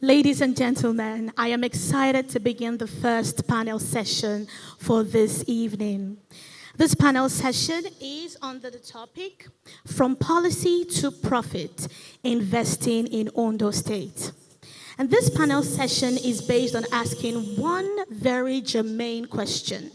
Ladies and gentlemen, I am excited to begin the first panel session for this evening. This panel session is under the topic, From Policy to Profit, Investing in Ondo State. And this panel session is based on asking one very germane question.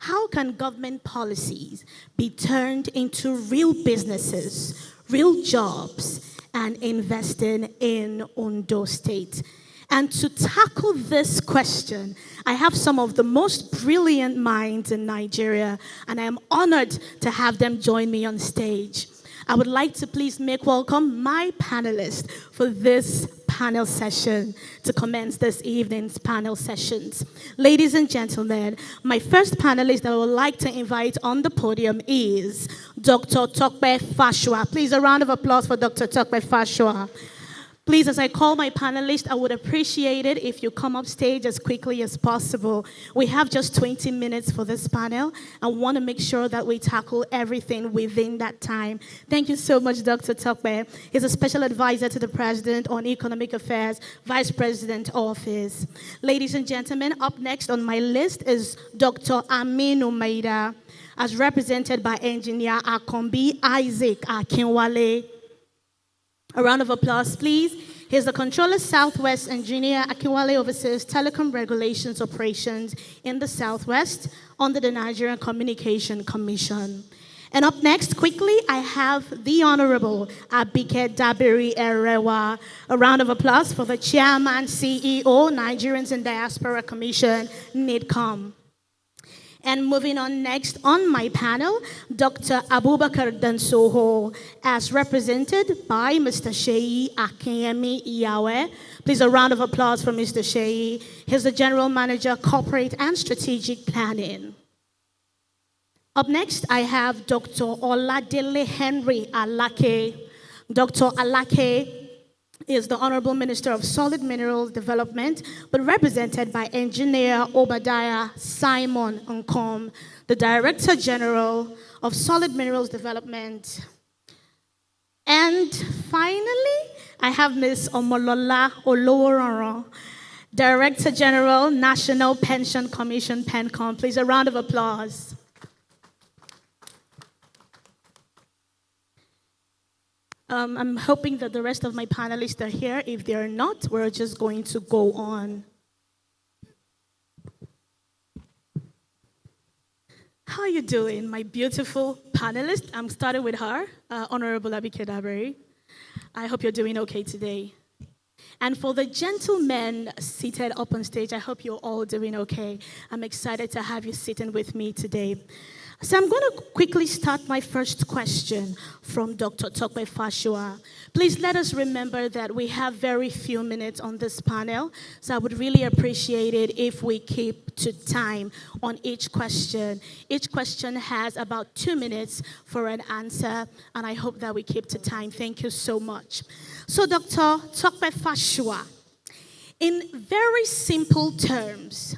How can government policies be turned into real businesses, real jobs, and investing in Ondo State? And to tackle this question, I have some of the most brilliant minds in Nigeria, and I am honored to have them join me on stage. I would like to please make welcome my panelists for this panel session to commence this evening's panel sessions. Ladies and gentlemen, my first panelist that I would like to invite on the podium is Dr. Tokpe Fashua. Please, a round of applause for Dr. Tokpe Fashua. Please, as I call my panelists, I would appreciate it if you come up stage as quickly as possible. We have just 20 minutes for this panel. I want to make sure that we tackle everything within that time. Thank you so much, Dr. Tokpe. He's a special advisor to the President on Economic Affairs, Vice President Office. Ladies and gentlemen, up next on my list is Dr. Aminu Maida, as represented by Engineer Akombi Isaac Akinwale. A round of applause, please. He's the Controller Southwest Engineer Akinwale oversees telecom regulations operations in the Southwest under the Nigerian Communication Commission. And up next, quickly, I have the Honorable Abike Dabiri Erewa. A round of applause for the Chairman, CEO, Nigerians in Diaspora Commission, NIDCOM. And moving on next on my panel, Dr. Abubakar Dansoho, as represented by Mr. Sheyi Akinyemi Iyawe. Please, a round of applause for Mr. Sheyi. He's the General Manager, Corporate and Strategic Planning. Up next, I have Dr. Oladele Henry Alake. Dr. Alake is the Honorable Minister of Solid Minerals Development, but represented by Engineer Obadiah Simon Nkom, the Director General of Solid Minerals Development. And finally, I have Ms. Omolola Olowororo, Director General, National Pension Commission, PENCOM. Please, a round of applause. I'm hoping that the rest of my panelists are here. If they're not, we're just going to go on. How are you doing, my beautiful panelist? I'm starting with her, Honorable Abike Dabiri. I hope you're doing okay today. And for the gentlemen seated up on stage, I hope you're all doing okay. I'm excited to have you sitting with me today. So I'm going to quickly start my first question from Dr. Tokpe Fashua. Please let us remember that we have very few minutes on this panel, so I would really appreciate it if we keep to time on each question. Each question has about 2 minutes for an answer, and I hope that we keep to time. Thank you so much. So Dr. Tokpe Fashua, in very simple terms,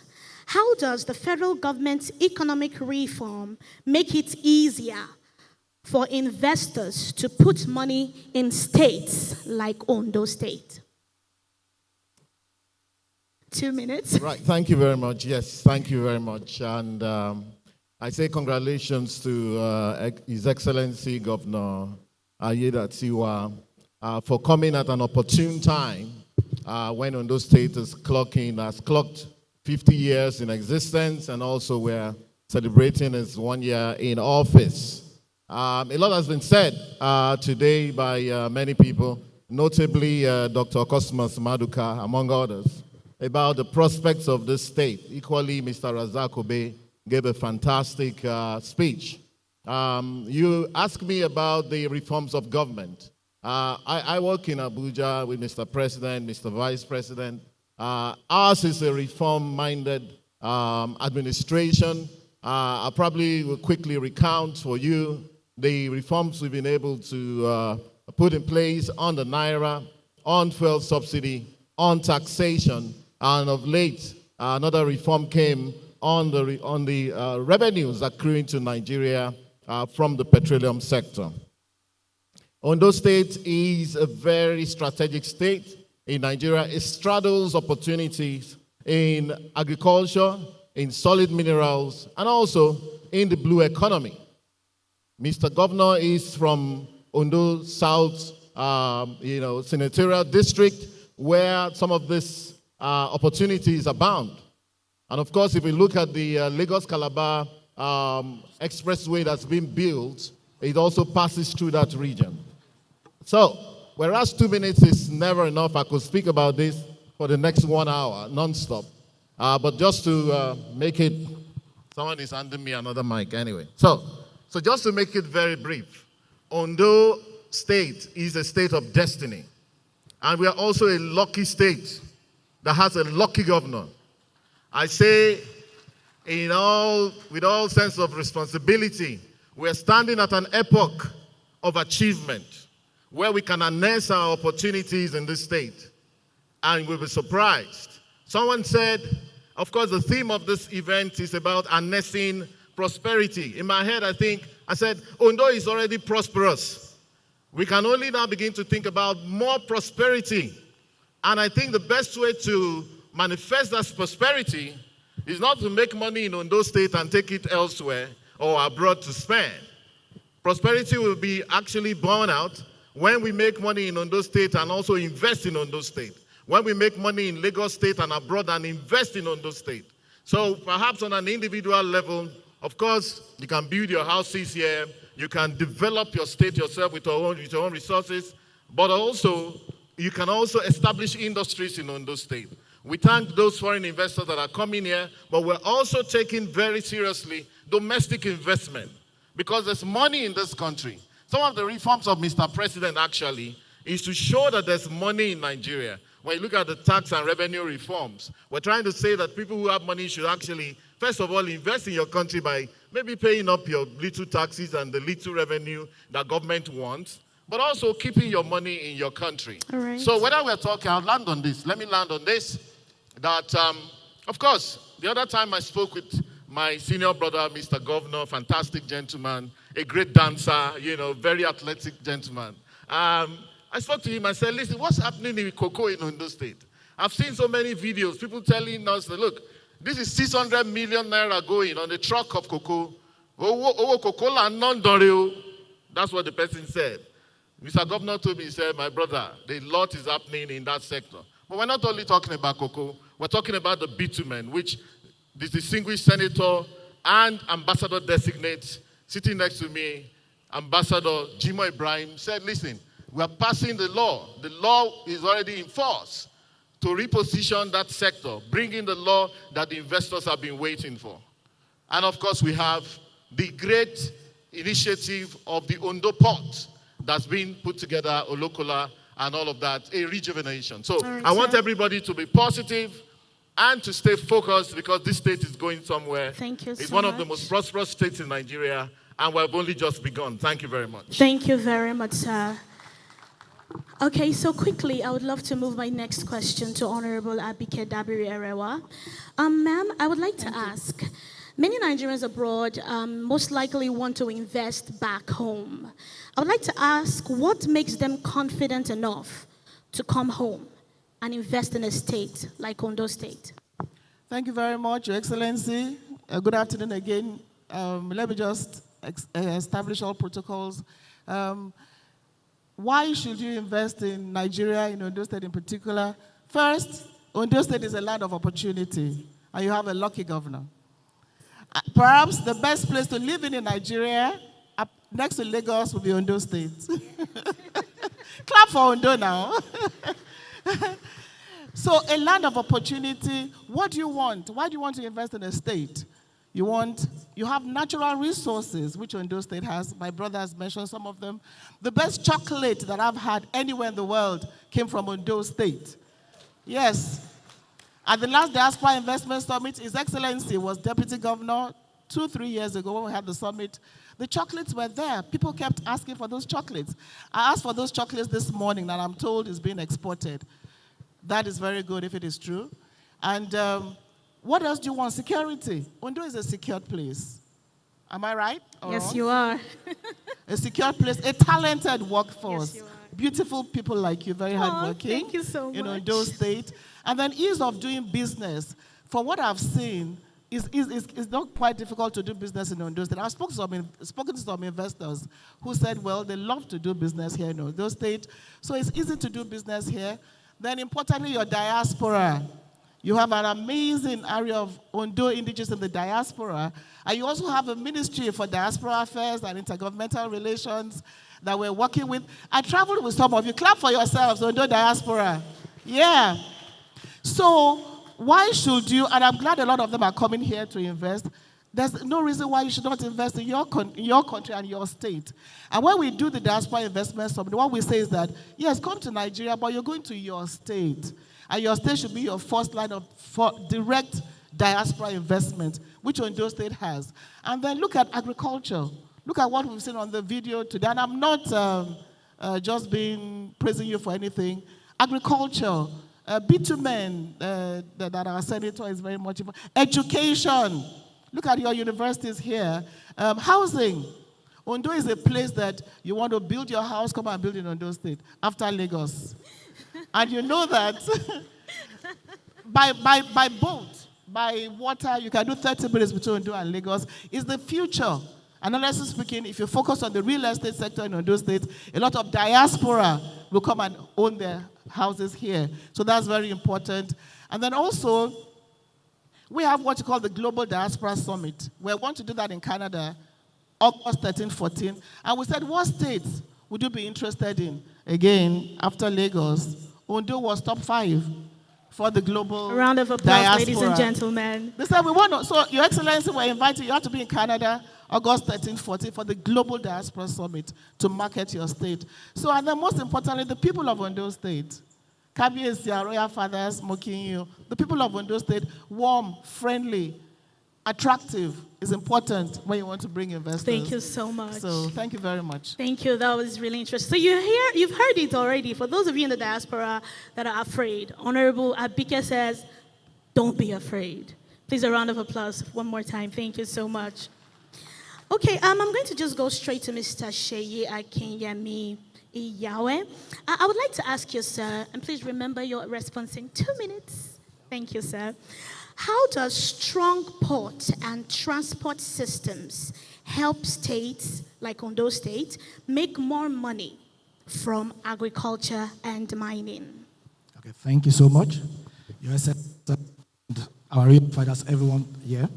how does the federal government's economic reform make it easier for investors to put money in states like Ondo State? 2 minutes. Right, thank you very much. Yes, thank you very much. And I say congratulations to His Excellency Governor Aiyedatiwa for coming at an opportune time when Ondo State has clocked 50 years in existence, and also we're celebrating his 1 year in office. A lot has been said today by many people, notably Dr. Cosmas Maduka, among others, about the prospects of this state. Equally, Mr. Razak Obe gave a fantastic speech. You asked me about the reforms of government. I work in Abuja with Mr. President, Mr. Vice President. Ours is a reform-minded administration. I probably will quickly recount for you the reforms we've been able to put in place on the Naira, on fuel subsidy, on taxation, and of late, another reform came on the revenues accruing to Nigeria from the petroleum sector. Ondo State is a very strategic state. in Nigeria. It straddles opportunities in agriculture, in solid minerals, and also in the blue economy. Mr. Governor is from Ondo South, senatorial district, where some of these opportunities abound. And of course, if we look at the Lagos-Calabar expressway that's been built, it also passes through that region. So, whereas 2 minutes is never enough, I could speak about this for the next 1 hour, non-stop. But just to make it, someone is handing me another mic anyway. So just to make it very brief, Ondo State is a state of destiny. And we are also a lucky state that has a lucky governor. I say, with all sense of responsibility, we're standing at an epoch of achievement where we can harness our opportunities in this state. And we'll be surprised. Someone said, of course, the theme of this event is about harnessing prosperity. In my head, I said, Ondo is already prosperous. We can only now begin to think about more prosperity. And I think the best way to manifest that prosperity is not to make money in Ondo State and take it elsewhere or abroad to spend. Prosperity will be actually born out when we make money in Ondo State and also invest in Ondo State. When we make money in Lagos State and abroad and invest in Ondo State. So perhaps on an individual level, of course, you can build your houses here, you can develop your state yourself with your own resources, but also, you can also establish industries in Ondo State. We thank those foreign investors that are coming here, but we're also taking very seriously domestic investment because there's money in this country. Some of the reforms of Mr. President actually is to show that there's money in Nigeria. When you look at the tax and revenue reforms, we're trying to say that people who have money should actually, first of all, invest in your country by maybe paying up your little taxes and the little revenue that government wants, but also keeping your money in your country. All right. So whether we're talking, I'll land on this. Let me land on this. That, of course, the other time I spoke with my senior brother, Mr. Governor, fantastic gentleman, a great dancer, very athletic gentleman. I spoke to him and said, listen, what's happening in cocoa in Ondo State? I've seen so many videos, people telling us that, look, this is 600 million naira going on the truck of cocoa. That's what the person said. Mr. Governor told me, he said, my brother, a lot is happening in that sector. But we're not only talking about cocoa, we're talking about the bitumen, which the distinguished senator and ambassador designate sitting next to me, Ambassador Jimoh Ibrahim, said, listen, we are passing the law. The law is already in force to reposition that sector, bringing the law that the investors have been waiting for. And of course, we have the great initiative of the Ondo Port that's been put together, Olokola, and all of that, a rejuvenation. So right, I want everybody to be positive and to stay focused because this state is going somewhere. Thank you so much. It's one of the most prosperous states in Nigeria, and we've only just begun. Thank you very much. Thank you very much, sir. Okay, so quickly, I would love to move my next question to Honorable Abike Dabiri Erewa. Ma'am, I would like to ask, many Nigerians abroad most likely want to invest back home. I would like to ask, what makes them confident enough to come home and invest in a state like Ondo State? Thank you very much, Your Excellency. Good afternoon again. Let me just establish all protocols. Why should you invest in Nigeria, in Ondo State in particular? First, Ondo State is a land of opportunity, and you have a lucky governor. Perhaps the best place to live in Nigeria, next to Lagos, will be Ondo State. Clap for Ondo now. So, a land of opportunity. What do you want? Why do you want to invest in a state? You have natural resources, which Ondo State has. My brother has mentioned some of them. The best chocolate that I've had anywhere in the world came from Ondo State. Yes. At the last Diaspora Investment Summit, His Excellency was Deputy Governor 2-3 years ago when we had the summit. The chocolates were there. People kept asking for those chocolates. I asked for those chocolates this morning that I'm told is being exported. That is very good if it is true. And what else do you want? Security. Ondo is a secured place. Am I right? Yes, you are. A secure place, a talented workforce. Yes, you are. beautiful people like you, very hardworking. Thank you so In much. Ondo State. And then ease of doing business. From what I've seen, it's not quite difficult to do business in Ondo State. I've spoken to some investors who said, well, they love to do business here in Ondo State. So it's easy to do business here. Then importantly, your diaspora. You have an amazing area of Ondo indigenous in the diaspora. And you also have a ministry for diaspora affairs and intergovernmental relations that we're working with. I traveled with some of you. Clap for yourselves, Ondo diaspora. Yeah. So why should you, and I'm glad a lot of them are coming here to invest. There's no reason why you should not invest in your country and your state. And when we do the diaspora investment summit, what we say is that, yes, come to Nigeria, but you're going to your state. And your state should be your first line of direct diaspora investment, which Ondo State has. And then look at agriculture. Look at what we've seen on the video today. And I'm not just praising you for anything. Agriculture, bitumen that our senator is very much important. Education. Look at your universities here. Housing. Ondo is a place that you want to build your house, come and build in Ondo State after Lagos. And you know that by boat, by water, you can do 30 minutes between Ondo and Lagos. It's the future. And honestly speaking, if you focus on the real estate sector in Ondo State, a lot of diaspora will come and own their houses here. So that's very important. And then also, we have what you call the Global Diaspora Summit. We want to do that in Canada, August 13, 14. And we said, what states would you be interested in? Again, after Lagos, Ondo was top 5 for the global A round of applause, diaspora. ladies and gentlemen. They said, we want to, so Your Excellency, we're inviting you. You have to be in Canada, August 13, 14, for the Global Diaspora Summit to market your state. So, and then most importantly, the people of Ondo State. Kabiyesi, our royal fathers, mocking you. The people of Ondo State, warm, friendly, attractive is important when you want to bring investors. Thank you so much. So thank you very much. Thank you. That was really interesting. So you've heard it already. For those of you in the diaspora that are afraid, Honorable Abike says, don't be afraid. Please, a round of applause one more time. Thank you so much. Okay, I'm going to just go straight to Mr. Seyi Akinyemi Iyawe. I would like to ask you, sir, and please remember your response in 2 minutes. Thank you, sir. How does strong port and transport systems help states like Ondo State make more money from agriculture and mining? Okay, thank you so much. Your Excellency, our real fathers, everyone here.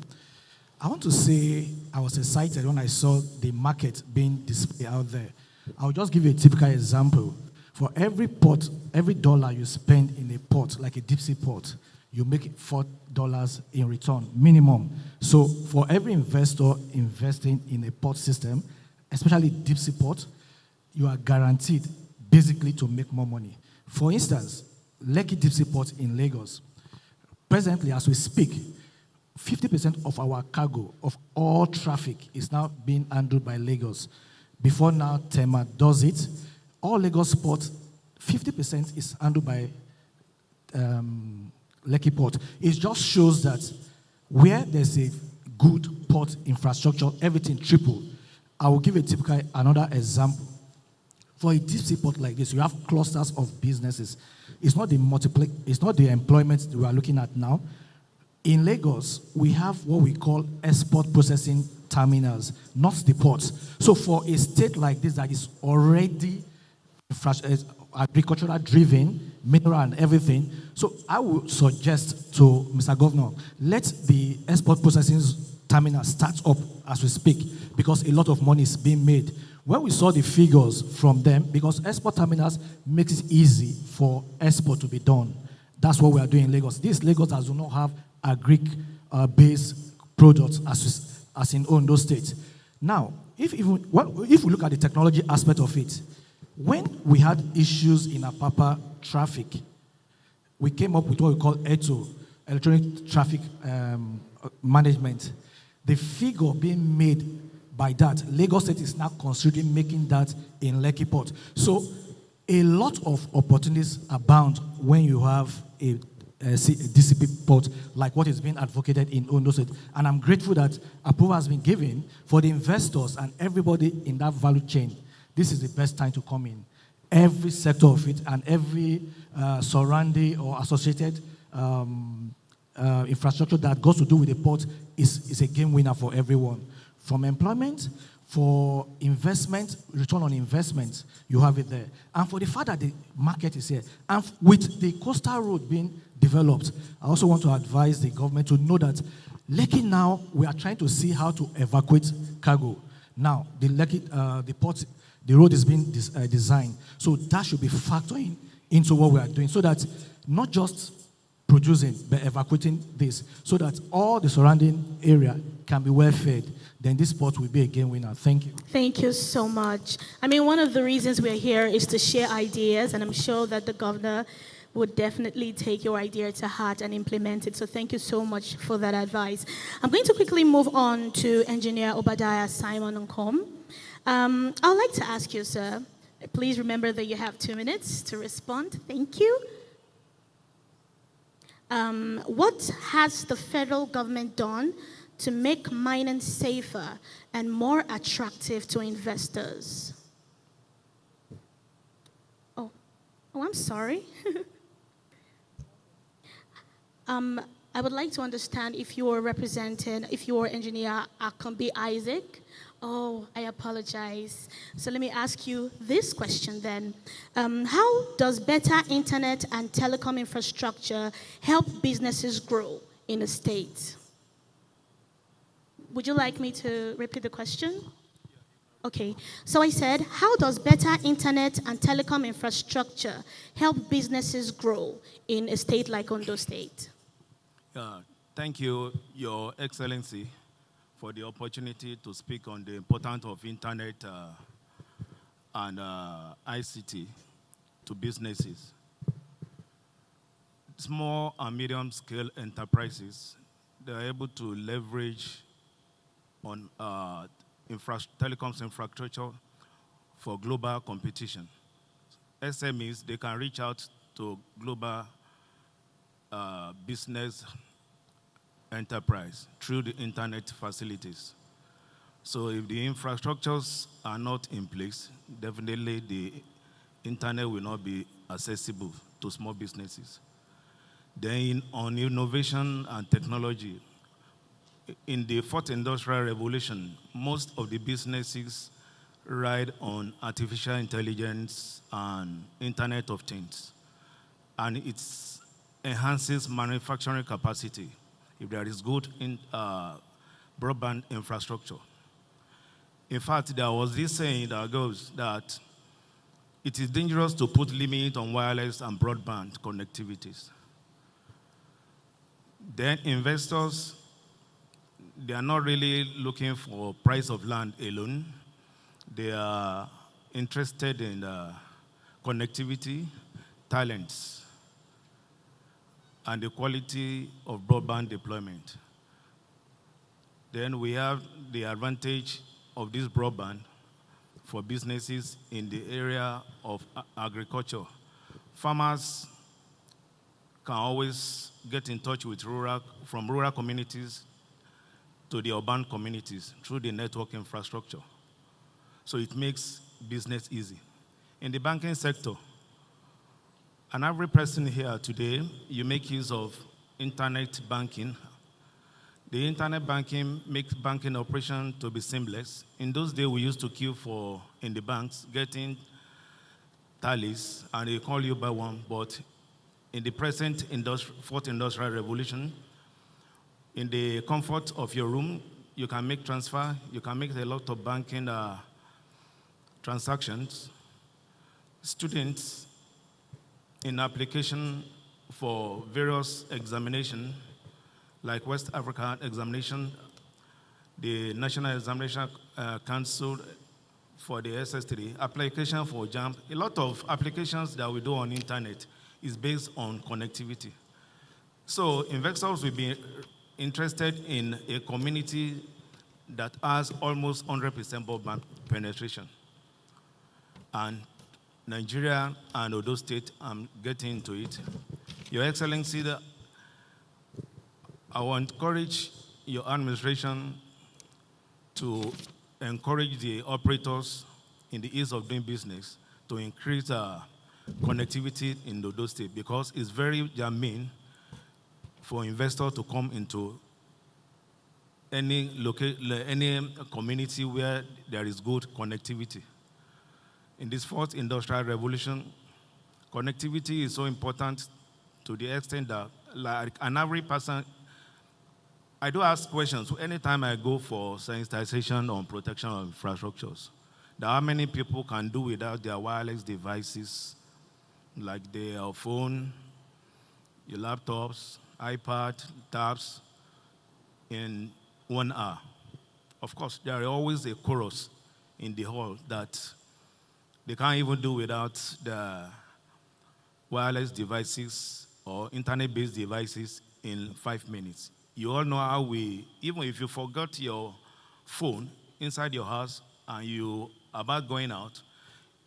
I want to say I was excited when I saw the market being displayed out there. I'll just give you a typical example. For every port, every dollar you spend in a port, like a deep sea port, you make $4 in return, minimum. So for every investor investing in a port system, especially deep sea port, you are guaranteed basically to make more money. For instance, Lekki Deep Sea Port in Lagos, presently as we speak, 50% of our cargo, of all traffic, is now being handled by Lagos. Before now, Tema does it. All Lagos ports, 50% is handled by Lekki Port. It just shows that where there's a good port infrastructure, everything triple. I will give another example. For a deep sea port like this, you have clusters of businesses. It's not the employment that we are looking at now. In Lagos, we have what we call export processing terminals, not the ports. So for a state like this that is already agricultural driven, mineral and everything, so I would suggest to Mr. Governor, let the export processing terminal start up as we speak, because a lot of money is being made. When we saw the figures from them, because export terminals makes it easy for export to be done. That's what we are doing in Lagos. This Lagos does not have agric-based products as in Ondo State. Now, if we look at the technology aspect of it, when we had issues in Apapa traffic, we came up with what we call ETO, Electronic Traffic Management. The figure being made by that, Lagos State is now considering making that in Lekki Port. So a lot of opportunities abound when you have a DCP port like what is being advocated in Ondo State. And I'm grateful that approval has been given for the investors and everybody in that value chain. This is the best time to come in. every sector of it and every surrounding or associated infrastructure that goes to do with the port is a game winner for everyone. From employment, for investment, return on investment, you have it there. And for the fact that the market is here, and with the coastal road being developed, I also want to advise the government to know that Lekki now, we are trying to see how to evacuate cargo. Now, the Lekki, the port, the road is being designed. So that should be factoring into what we are doing so that not just producing, but evacuating this so that all the surrounding area can be well fed. Then this port will be a game winner. Thank you. Thank you so much. I mean, one of the reasons we're here is to share ideas, and I'm sure that the governor would definitely take your idea to heart and implement it. So thank you so much for that advice. I'm going to quickly move on to Engineer Obadiah Simon Nkom. I'd like to ask you, sir, please remember that you have 2 minutes to respond. Thank you. What has the federal government done to make mining safer and more attractive to investors? Oh, I'm sorry. I would like to understand if you are representing, if you are Engineer Akambi Isaac. Oh, I apologize. So let me ask you this question then. How does better internet and telecom infrastructure help businesses grow in a state? Would you like me to repeat the question? Okay. So I said, how does better internet and telecom infrastructure help businesses grow in a state like Ondo State? Thank you, Your Excellency, for the opportunity to speak on the importance of internet and ICT to businesses. Small and medium-scale enterprises, they're able to leverage on telecoms infrastructure for global competition. SMEs, they can reach out to global business enterprise through the internet facilities. So if the infrastructures are not in place, definitely the internet will not be accessible to small businesses. Then on innovation and technology, in the fourth industrial revolution, most of the businesses ride on artificial intelligence and Internet of Things. And it enhances manufacturing capacity if there is good broadband infrastructure. In fact, there was this saying that goes that it is dangerous to put limit on wireless and broadband connectivities. Then investors, they are not really looking for price of land alone. They are interested in connectivity, talents, and the quality of broadband deployment. Then we have the advantage of this broadband for businesses in the area of agriculture. Farmers can always get in touch with from rural communities to the urban communities through the network infrastructure. So it makes business easy. In the banking sector, and every person here today, you make use of internet banking. The internet banking makes banking operation to be seamless. In those days, we used to queue in the banks, getting tallies, and they call you by one. But in the present fourth industrial revolution, in the comfort of your room, you can make transfer, you can make a lot of banking transactions. Students in application for various examinations, like West Africa examination, the National Examination Council for the SS3, application for JAMB, a lot of applications that we do on internet is based on connectivity. So investors will be interested in a community that has almost 100% broadband penetration. And Nigeria and Odo State, I'm getting into it. Your Excellency, I will encourage your administration to encourage the operators in the ease of doing business to increase connectivity in Ondo State, because it's very germane for investors to come into any community where there is good connectivity. In this fourth industrial revolution, connectivity is so important to the extent that, like an average person, I do ask questions anytime I go for sensitization on protection of infrastructures. That how many people can do without their wireless devices, like their phone, your laptops, iPad, tabs, in 1 hour. Of course, there is always a chorus in the hall that they can't even do without the wireless devices or internet-based devices in 5 minutes. You all know how even if you forgot your phone inside your house and you are about going out,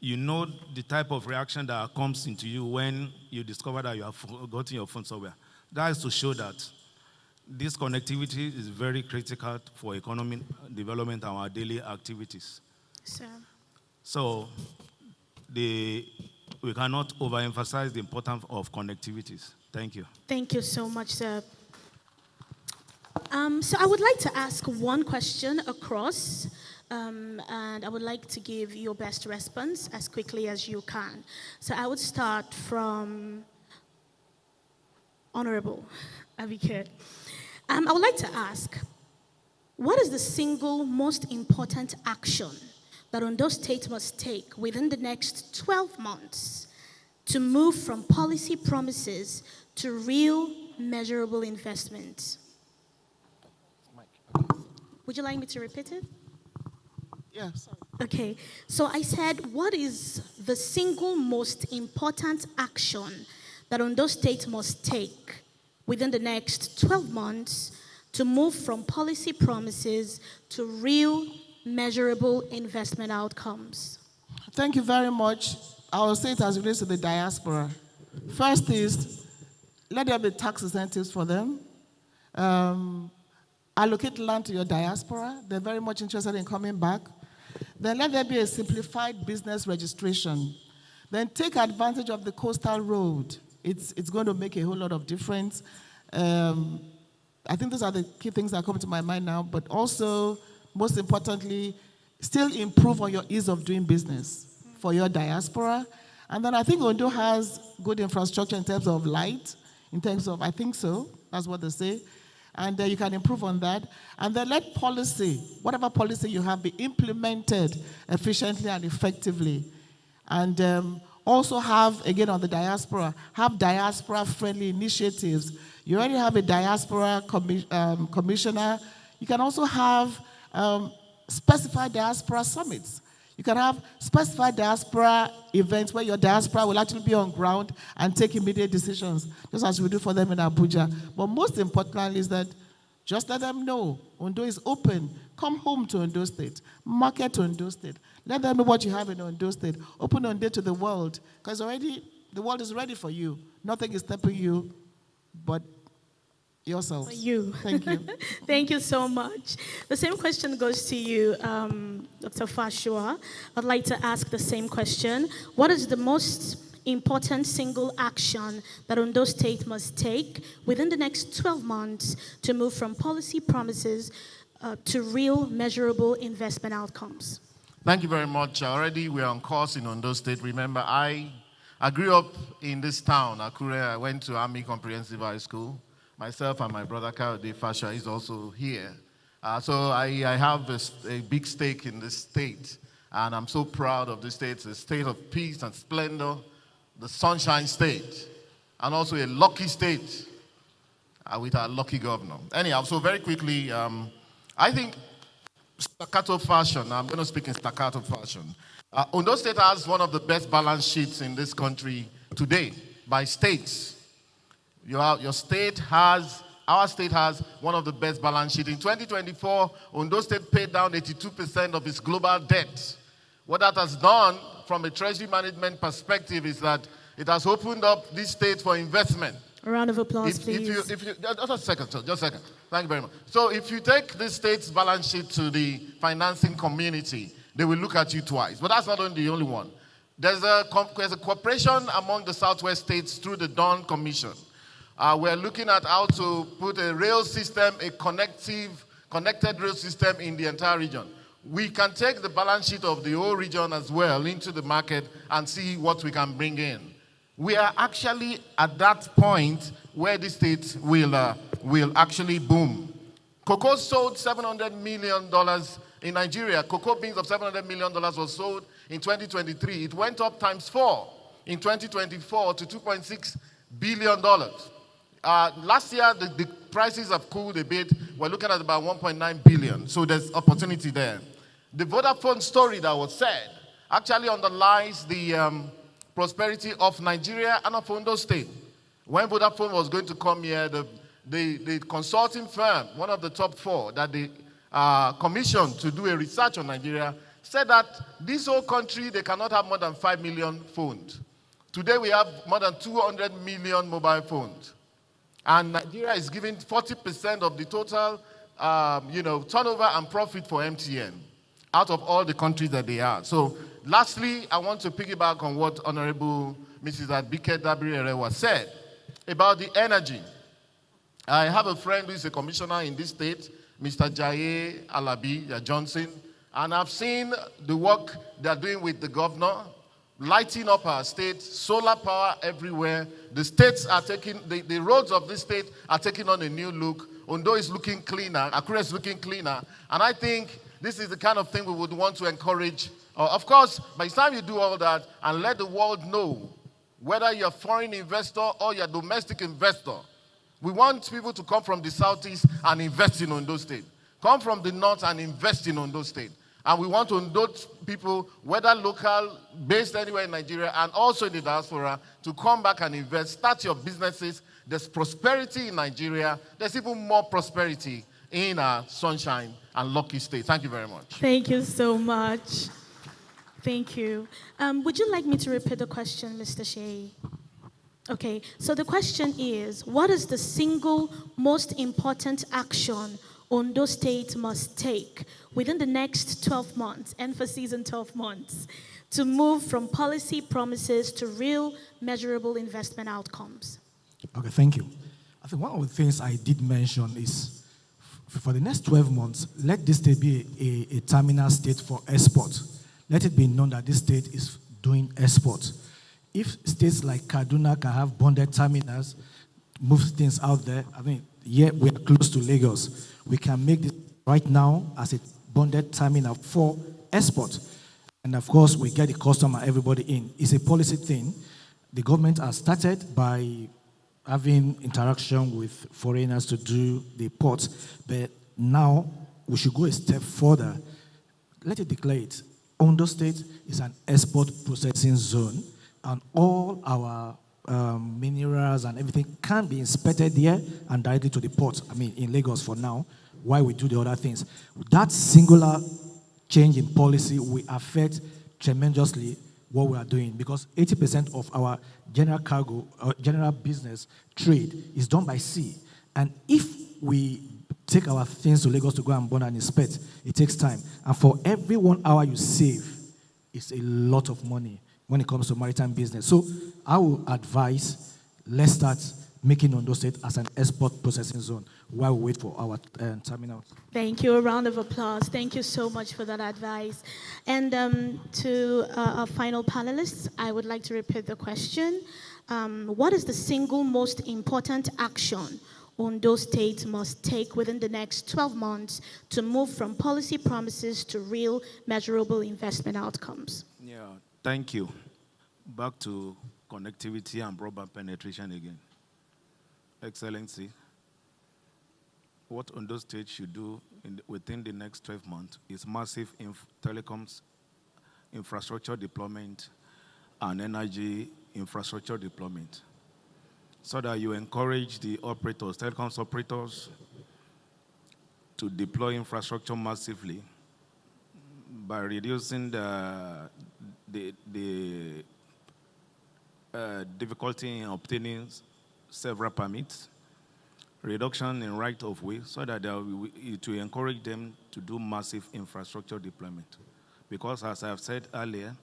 you know the type of reaction that comes into you when you discover that you have forgotten your phone somewhere. That is to show that this connectivity is very critical for economic development and our daily activities. Sir. So we cannot overemphasize the importance of connectivities. Thank you. Thank you so much, sir. So I would like to ask one question across, and I would like to give your best response as quickly as you can. So I would start from Honorable Abike. I would like to ask, what is the single most important action that Ondo State must take within the next 12 months to move from policy promises to real measurable investment? Would you like me to repeat it? Yes. Okay, so I said, what is the single most important action that Ondo State must take within the next 12 months to move from policy promises to real measurable investment outcomes? Thank you very much. I will say it as it relates to the diaspora. First is, let there be tax incentives for them. Allocate land to your diaspora. They're very much interested in coming back. Then let there be a simplified business registration. Then take advantage of the coastal road. It's going to make a whole lot of difference. I think those are the key things that come to my mind now, but also, most importantly, still improve on your ease of doing business for your diaspora. And then I think Ondo has good infrastructure in terms of light, in terms of, I think so, that's what they say. And you can improve on that. And then let policy, whatever policy you have, be implemented efficiently and effectively. And also have, again, on the diaspora, have diaspora-friendly initiatives. You already have a diaspora commissioner. You can also have specified diaspora summits. You can have specified diaspora events where your diaspora will actually be on ground and take immediate decisions, just as we do for them in Abuja. But most importantly is that just let them know Ondo is open. Come home to Ondo State. Market to Ondo State. Let them know what you have in Ondo State. Open Ondo to the world, because already the world is ready for you. Nothing is stopping you but yourself. For you. Thank you. Thank you so much. The same question goes to you, Dr. Fashua. I'd like to ask the same question. What is the most important single action that Ondo State must take within the next 12 months to move from policy promises to real measurable investment outcomes? Thank you very much. Already we're on course in Ondo State. Remember, I grew up in this town, Akure. I went to Army Comprehensive High School. Myself and my brother, Kayode Fasha, is also here. So I have a big stake in this state. And I'm so proud of this state. It's a state of peace and splendor, the Sunshine State, and also a lucky state with our lucky governor. Anyhow, so very quickly, I think staccato fashion, I'm going to speak in staccato fashion. Ondo State has one of the best balance sheets in this country today by states. Our state has one of the best balance sheets. In 2024, Ondo State paid down 82% of its global debt. What that has done from a treasury management perspective is that it has opened up this state for investment. A round of applause, please. Just a second. Thank you very much. So if you take this state's balance sheet to the financing community, they will look at you twice. But that's not the only one. There's a cooperation among the Southwest states through the Dawn Commission. We're looking at how to put a rail system, a connected rail system in the entire region. We can take the balance sheet of the whole region as well into the market and see what we can bring in. We are actually at that point where the state will actually boom. Cocoa sold $700 million in Nigeria. Cocoa beans of $700 million was sold in 2023. It went up times 4 in 2024 to $2.6 billion. Last year, the prices have cooled a bit. We're looking at about 1.9 billion. So there's opportunity there. The Vodafone story that was said actually underlies the prosperity of Nigeria and of Ondo State. When Vodafone was going to come here, the consulting firm, one of the top 4 that they commissioned to do a research on Nigeria, said that this whole country, they cannot have more than 5 million phones. Today we have more than 200 million mobile phones. And Nigeria is giving 40% of the total turnover and profit for MTN out of all the countries that they are. So lastly, I want to piggyback on what Honorable Mrs. Abike Dabiri-Erewa said about the energy. I have a friend who is a commissioner in this state, Mr. Jaye Alabi Johnson, and I've seen the work they're doing with the governor, lighting up our state, solar power everywhere. The states are taking, the roads of this state are taking on a new look. Ondo is looking cleaner, Akure is looking cleaner, and I think this is the kind of thing we would want to encourage. Of course, by the time you do all that and let the world know, whether you're a foreign investor or you're a domestic investor, we want people to come from the southeast and invest in Ondo State. Come from the north and invest in Ondo State. And we want Ondo people, whether local, based anywhere in Nigeria, and also in the diaspora, to come back and invest, start your businesses. There's prosperity in Nigeria. There's even more prosperity in our sunshine and lucky state. Thank you very much. Thank you so much. Thank you. Would you like me to repeat the question, Mr. Shea? Okay, so the question is, what is the single most important action Ondo State must take within the next 12 months, emphasis on 12 months, to move from policy promises to real measurable investment outcomes? Okay, thank you. I think one of the things I did mention is for the next 12 months, let this state be a terminal state for export. Let it be known that this state is doing export. If states like Kaduna can have bonded terminals, move things out there, I mean, yeah, we are close to Lagos. We can make this right now as a bonded terminal for export. And of course, we get the customer, everybody in. It's a policy thing. The government has started by having interaction with foreigners to do the ports, but now we should go a step further. Let it declare it. Ondo State is an export processing zone, and all our minerals and everything can be inspected there and directly to the port. I mean, in Lagos for now, while we do the other things. That singular change in policy will affect tremendously what we are doing, because 80% of our general cargo, general business trade is done by sea. And if we take our things to Lagos to go and bond and inspect, it takes time. And for every 1 hour you save, it's a lot of money when it comes to maritime business. So I will advise, let's start making Ondo State as an export processing zone while we wait for our terminals. Thank you. A round of applause. Thank you so much for that advice. And to our final panelists, I would like to repeat the question. What is the single most important action Ondo State must take within the next 12 months to move from policy promises to real measurable investment outcomes? Yeah, thank you. Back to connectivity and broadband penetration again. Excellency, what Ondo State should do within the next 12 months is massive telecoms infrastructure deployment and energy infrastructure deployment, so that you encourage the operators, telecoms operators, to deploy infrastructure massively by reducing the difficulty in obtaining several permits, reduction in right of way, so that it will encourage them to do massive infrastructure deployment. Because as I have said earlier,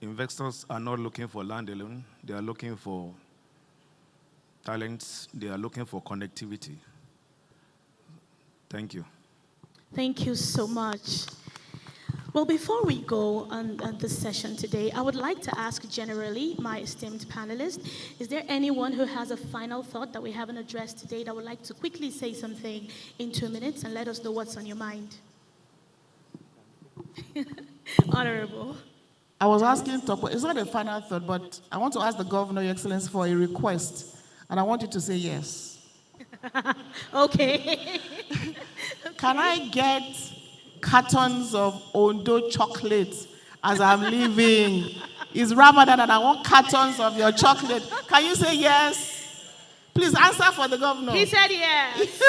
investors are not looking for land alone. They are looking for talents. They are looking for connectivity. Thank you. Thank you so much. Well, before we go on this session today, I would like to ask generally my esteemed panelists, is there anyone who has a final thought that we haven't addressed today that would like to quickly say something in 2 minutes and let us know what's on your mind? Honorable. I was asking Topo, it's not a final thought, but I want to ask the governor, Your Excellency, for a request, and I want you to say yes. Okay. Can I get cartons of Ondo chocolates as I'm leaving? It's Ramadan and I want cartons of your chocolate. Can you say yes? Please answer for the governor. He said yes.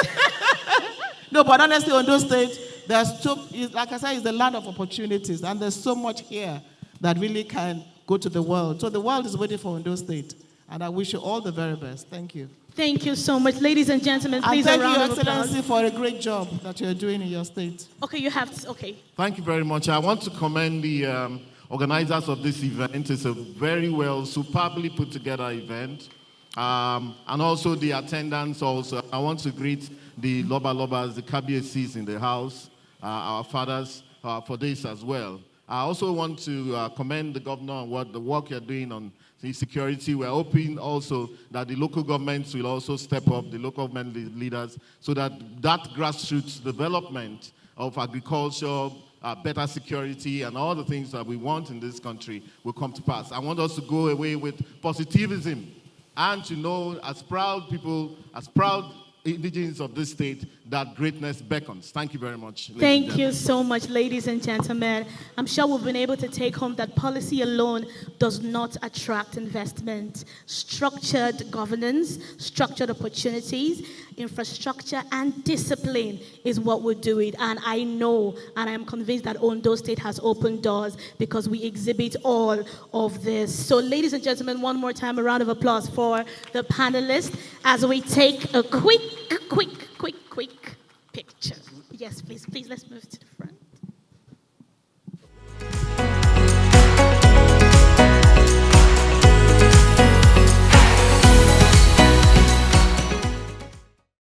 No, but honestly, Ondo State, like I said, it's the land of opportunities, and there's so much here that really can go to the world. So the world is waiting for Ondo State, and I wish you all the very best. Thank you. Thank you so much. Ladies and gentlemen, please and thank a round you, of applause. Excellency, for a great job that you're doing in your state. Okay, you have to, okay. Thank you very much. I want to commend the organizers of this event. It's a very well, superbly put together event. And also the attendants also. I want to greet the Loba Lobas, the KBSCs in the house, our fathers, for this as well. I also want to commend the governor on the work you're doing on the security. We're hoping also that the local governments will also step up, the local government leaders, so that grassroots development of agriculture, better security, and all the things that we want in this country will come to pass. I want us to go away with positivism and to know, as proud people, as proud indigenes of this state, that greatness beckons. Thank you very much. Thank you so much, ladies and gentlemen. I'm sure we've been able to take home that policy alone does not attract investment. Structured governance, structured opportunities, infrastructure, and discipline is what will do it. And I know, and I am convinced that Ondo State has opened doors because we exhibit all of this. So, ladies and gentlemen, one more time, a round of applause for the panelists as we take a quick picture. Yes, please, let's move to the